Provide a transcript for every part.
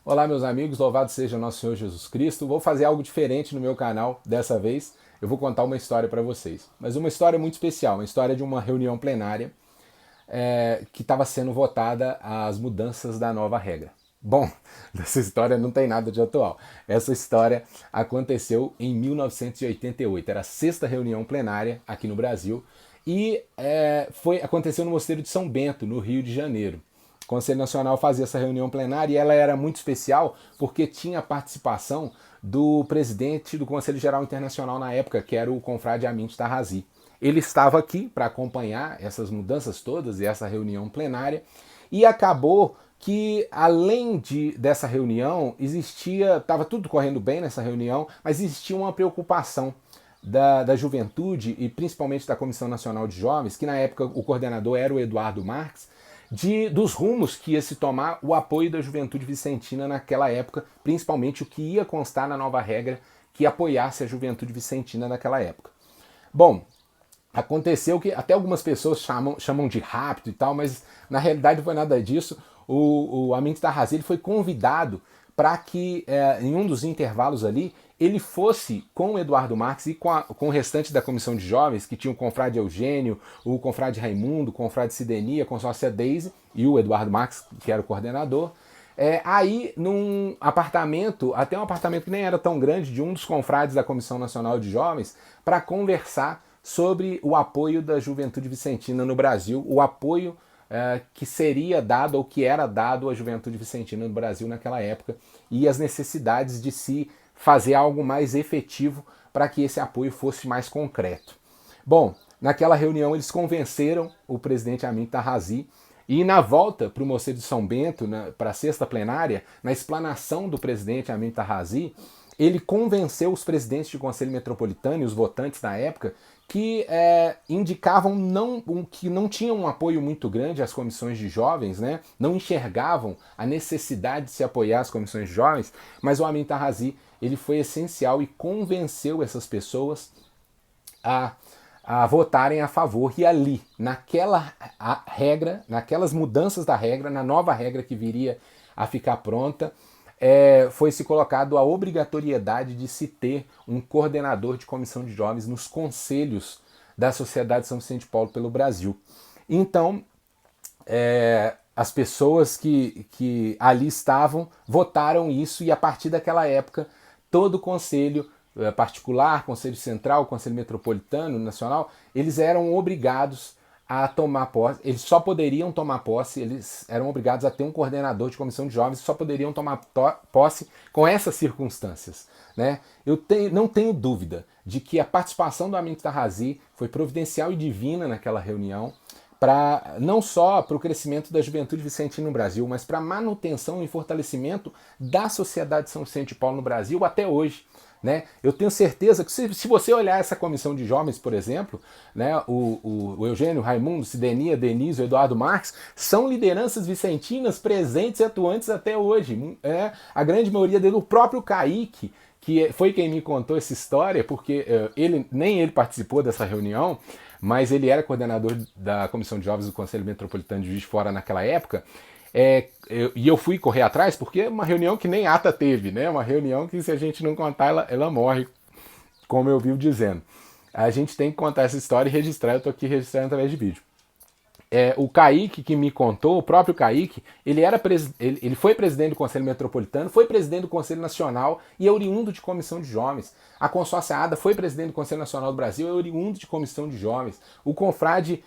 Olá, meus amigos, louvado seja o nosso Senhor Jesus Cristo. Vou fazer algo diferente no meu canal dessa vez. Eu vou contar uma história para vocês, mas uma história muito especial, uma história de uma reunião plenária que estava sendo votada as mudanças da nova regra. Bom, dessa história não tem nada de atual. Essa história aconteceu em 1988, era a sexta reunião plenária aqui no Brasil e aconteceu no Mosteiro de São Bento, no Rio de Janeiro. O Conselho Nacional fazia essa reunião plenária e ela era muito especial porque tinha a participação do presidente do Conselho Geral Internacional na época, que era o confrade Amin Tarazi. Ele estava aqui para acompanhar essas mudanças todas e essa reunião plenária e acabou que além dessa reunião estava tudo correndo bem nessa reunião, mas existia uma preocupação da juventude e principalmente da Comissão Nacional de Jovens, que na época o coordenador era o Eduardo Marques, dos rumos que ia se tomar o apoio da juventude vicentina naquela época, principalmente o que ia constar na nova regra que apoiasse a juventude vicentina naquela época. Bom, aconteceu que até algumas pessoas chamam de rapto e tal, mas na realidade não foi nada disso. O Amin Tarazi foi convidado para que em um dos intervalos ali ele fosse com o Eduardo Marques e com o restante da comissão de jovens, que tinha o confrade Eugênio, o confrade Raimundo, o confrade Sidenia, a consórcia Deise e o Eduardo Marques, que era o coordenador, aí num apartamento, até um apartamento que nem era tão grande, de um dos confrades da Comissão Nacional de Jovens, para conversar sobre o apoio da juventude vicentina no Brasil, o apoio que seria dado ou que era dado à juventude vicentina no Brasil naquela época e as necessidades de se fazer algo mais efetivo para que esse apoio fosse mais concreto. Bom, naquela reunião eles convenceram o presidente Amin Tarazi e na volta para o Mosteiro de São Bento, para a sexta plenária, na explanação do presidente Amin Tarazi, ele convenceu os presidentes de conselho metropolitano e os votantes na época que indicavam que não tinham um apoio muito grande às comissões de jovens, né? Não enxergavam a necessidade de se apoiar as comissões de jovens, mas o Amin Tarazi ele foi essencial e convenceu essas pessoas a votarem a favor. E ali, naquela regra, naquelas mudanças da regra, na nova regra que viria a ficar pronta, foi se colocado a obrigatoriedade de se ter um coordenador de comissão de jovens nos conselhos da Sociedade São Vicente de Paulo pelo Brasil. Então, as pessoas que ali estavam votaram isso e a partir daquela época todo o conselho particular, conselho central, conselho metropolitano, nacional, eles eram obrigados a tomar posse, eles só poderiam tomar posse, eles eram obrigados a ter um coordenador de comissão de jovens, só poderiam tomar posse com essas circunstâncias. Né? Não tenho dúvida de que a participação do Amin Tarazi foi providencial e divina naquela reunião, não só para o crescimento da juventude vicentina no Brasil, mas para a manutenção e fortalecimento da sociedade São Vicente de Paulo no Brasil até hoje. Né? Eu tenho certeza que se você olhar essa comissão de jovens, por exemplo, né, o Eugênio, Raimundo, Sidenia, Denise, o Eduardo Marques, são lideranças vicentinas presentes e atuantes até hoje. A grande maioria dele, o próprio Kaique, que foi quem me contou essa história, porque nem ele participou dessa reunião, mas ele era coordenador da Comissão de Jovens do Conselho Metropolitano de Juiz de Fora naquela época. E eu fui correr atrás porque é uma reunião que nem ata teve, né? Uma reunião que se a gente não contar, ela morre, como eu vivo dizendo. A gente tem que contar essa história e registrar, eu estou aqui registrando através de vídeo. O Kaique que me contou, o próprio Kaique, ele foi presidente do Conselho Metropolitano, foi presidente do Conselho Nacional e é oriundo de comissão de jovens. A consórcia Ada foi presidente do Conselho Nacional do Brasil, é oriundo de comissão de jovens. O confrade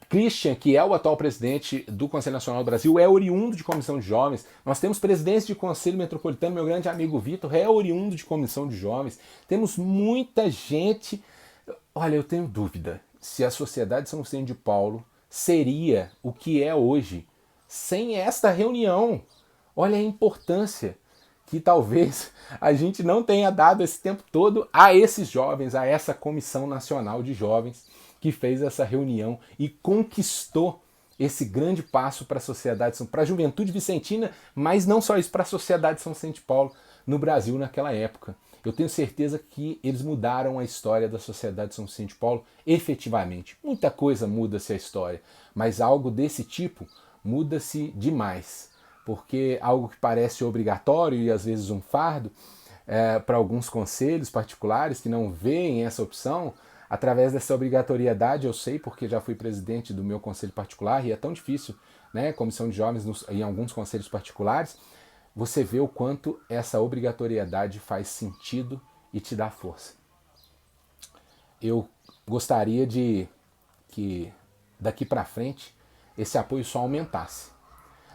Christian, que é o atual presidente do Conselho Nacional do Brasil, é oriundo de comissão de jovens. Nós temos presidentes de Conselho Metropolitano, meu grande amigo Vitor, é oriundo de comissão de jovens. Temos muita gente. Olha, eu tenho dúvida se a Sociedade São Vicente de Paulo seria o que é hoje sem esta reunião. Olha a importância que talvez a gente não tenha dado esse tempo todo a esses jovens, a essa Comissão Nacional de Jovens que fez essa reunião e conquistou esse grande passo para a sociedade, para a juventude vicentina, mas não só isso, para a sociedade São Vicente de Paulo no Brasil naquela época. Eu tenho certeza que eles mudaram a história da sociedade São Vicente de Paulo efetivamente. Muita coisa muda-se a história, mas algo desse tipo muda-se demais. porque algo que parece obrigatório e às vezes um fardo, para alguns conselhos particulares que não veem essa opção, através dessa obrigatoriedade, eu sei porque já fui presidente do meu conselho particular e é tão difícil, né, comissão de jovens em alguns conselhos particulares, você vê o quanto essa obrigatoriedade faz sentido e te dá força. Eu gostaria de que daqui para frente esse apoio só aumentasse.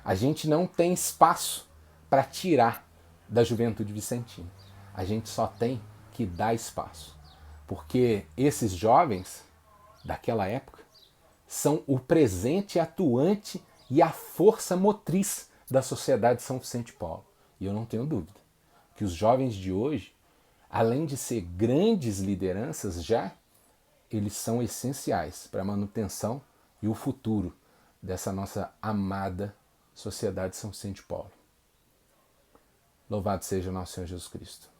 A gente não tem espaço para tirar da juventude vicentina. A gente só tem que dar espaço. Porque esses jovens daquela época são o presente atuante e a força motriz da sociedade de São Vicente de Paulo. E eu não tenho dúvida que os jovens de hoje, além de ser grandes lideranças já, eles são essenciais para a manutenção e o futuro dessa nossa amada Sociedade de São Vicente de Paulo. Louvado seja o nosso Senhor Jesus Cristo.